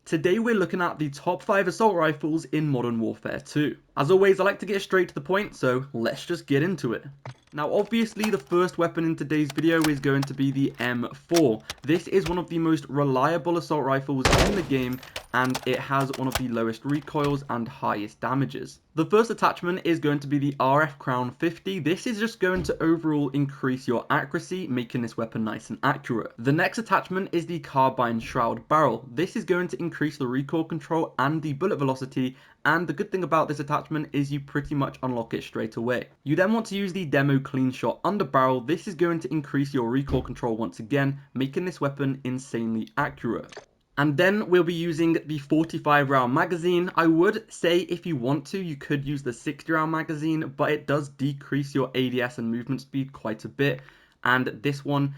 Today we're looking at the top 5 assault rifles in Modern Warfare 2. As always, I like to get straight to the point, so let's just get into it. Now obviously the first weapon in today's video is going to be the M4. This is one of the most reliable assault rifles in the game, and it has one of the lowest recoils and highest damages. The first attachment is going to be the RF Crown 50. This is just going to overall increase your accuracy, making this weapon nice and accurate. The next attachment is the Carbine Shroud Barrel. This is going to increase the recoil control and the bullet velocity, and the good thing about this attachment is you pretty much unlock it straight away. You then want to use the Demo Clean Shot Underbarrel. This is going to increase your recoil control once again, making this weapon insanely accurate. And then we'll be using the 45 round magazine. I would say if you want to, you could use the 60 round magazine, but it does decrease your ADS and movement speed quite a bit. And this one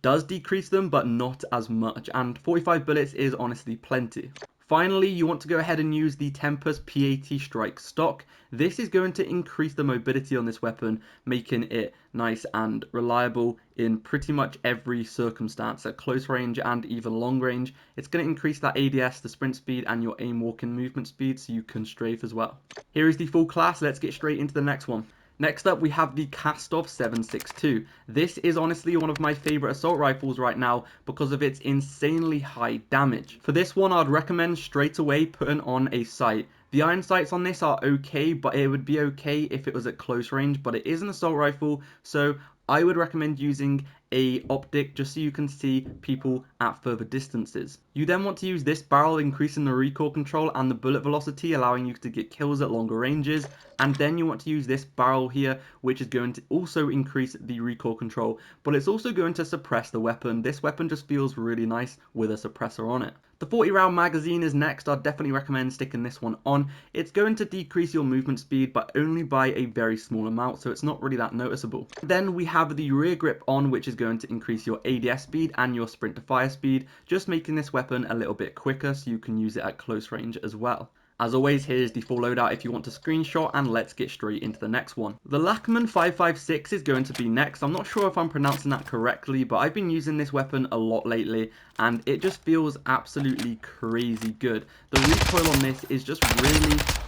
does decrease them, but not as much. And 45 bullets is honestly plenty. Finally, you want to go ahead and use the Tempest P80 Strike Stock. This is going to increase the mobility on this weapon, making it nice and reliable in pretty much every circumstance, at close range and even long range. It's going to increase that ADS, the sprint speed, and your aim walking movement speed, so you can strafe as well. Here is the full class. Let's get straight into the next one. Next up, we have the Kastov-74u. This is honestly one of my favorite assault rifles right now because of its insanely high damage. For this one, I'd recommend straight away putting on a sight. The iron sights on this are okay, but it would be okay if it was at close range, but it is an assault rifle, so I would recommend using a optic just so you can see people at further distances. You then want to use this barrel, increasing the recoil control and the bullet velocity, allowing you to get kills at longer ranges. And then you want to use this barrel here, which is going to also increase the recoil control, but it's also going to suppress the weapon. This weapon just feels really nice with a suppressor on it. The 40 round magazine is next. I'd definitely recommend sticking this one on. It's going to decrease your movement speed, but only by a very small amount, so it's not really that noticeable. Then we have the rear grip on, which is going to increase your ADS speed and your sprint to fire speed, just making this weapon a little bit quicker so you can use it at close range as well. As always, here's the full loadout if you want to screenshot, and let's get straight into the next one. The Lachman-556 is going to be next. I'm not sure if I'm pronouncing that correctly, but I've been using this weapon a lot lately, and it just feels absolutely crazy good. The recoil on this is just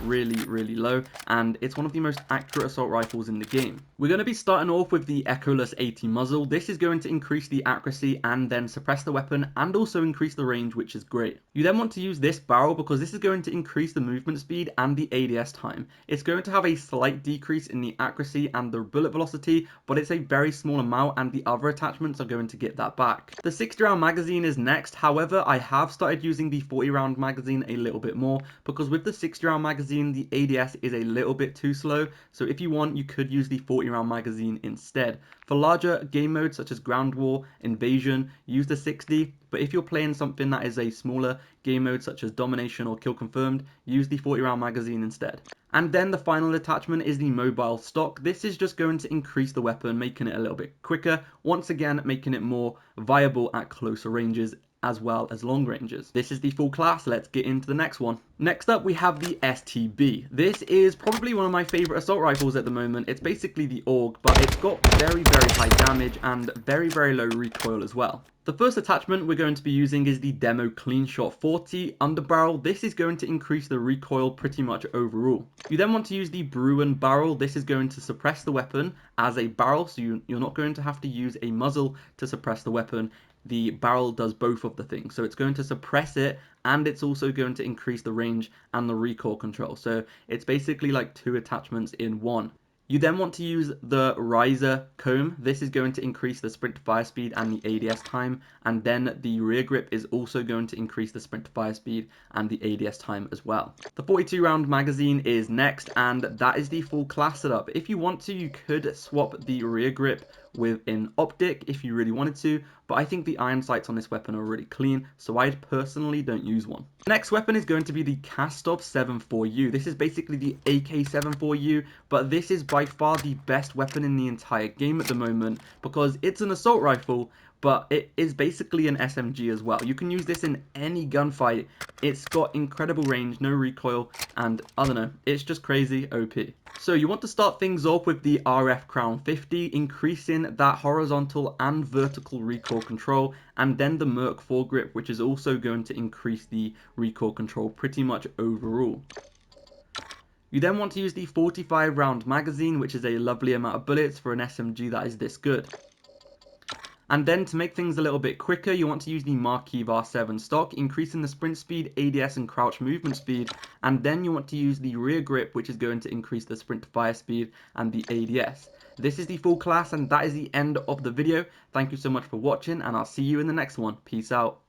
really low, and it's one of the most accurate assault rifles in the game. We're going to be starting off with the Echoless 80 muzzle. This is going to increase the accuracy and then suppress the weapon, and also increase the range, which is great. You then want to use this barrel because this is going to increase the movement speed and the ADS time. It's going to have a slight decrease in the accuracy and the bullet velocity, but it's a very small amount, and the other attachments are going to get that back. The 60 round magazine is next. However, I have started using the 40 round magazine a little bit more because with the 60 round magazine, the ADS is a little bit too slow. So if you want, you could use the 40 round magazine instead. For larger game modes such as Ground War, Invasion, use the 60. But if you're playing something that is a smaller game mode such as Domination or Kill Confirmed, use the 40 round magazine instead. And then the final attachment is the mobile stock. This is just going to increase the weapon, making it a little bit quicker, once again making it more viable at closer ranges as well as long ranges. This is the full class. Let's get into the next one. Next up, we have the STB. This is probably one of my favorite assault rifles at the moment. It's basically the AUG, but it's got very high damage and very low recoil as well. The first attachment we're going to be using is the Demo Clean Shot 40 Underbarrel. This is going to increase the recoil pretty much overall. You then want to use the Bruin Barrel. This is going to suppress the weapon as a barrel, so you're not going to have to use a muzzle to suppress the weapon. The barrel does both of the things, so it's going to suppress it, and it's also going to increase the range and the recoil control. So it's basically like two attachments in one. You then want to use the Riser Comb. This is going to increase the sprint to fire speed and the ADS time, and then the rear grip is also going to increase the sprint to fire speed and the ADS time as well. The 42 round magazine is next, and that is the full class setup. If you want to, you could swap the rear grip with an optic if you really wanted to, but I think the iron sights on this weapon are really clean, so I personally don't use one. Next weapon is going to be the Kastov-74u. This is basically the AK-74u, but this is by far the best weapon in the entire game at the moment because it's an assault rifle, but it is basically an SMG as well. You can use this in any gunfight. It's got incredible range, no recoil, and I don't know, it's just crazy OP. So you want to start things off with the RF Crown 50, increasing that horizontal and vertical recoil control, and then the Merc foregrip, which is also going to increase the recoil control pretty much overall. You then want to use the 45 round magazine, which is a lovely amount of bullets for an SMG that is this good. And then to make things a little bit quicker, you want to use the Marquis R7 stock, increasing the sprint speed, ADS and crouch movement speed, and then you want to use the rear grip, which is going to increase the sprint to fire speed and the ADS. This is the full class, and that is the end of the video. Thank you so much for watching, and I'll see you in the next one. Peace out.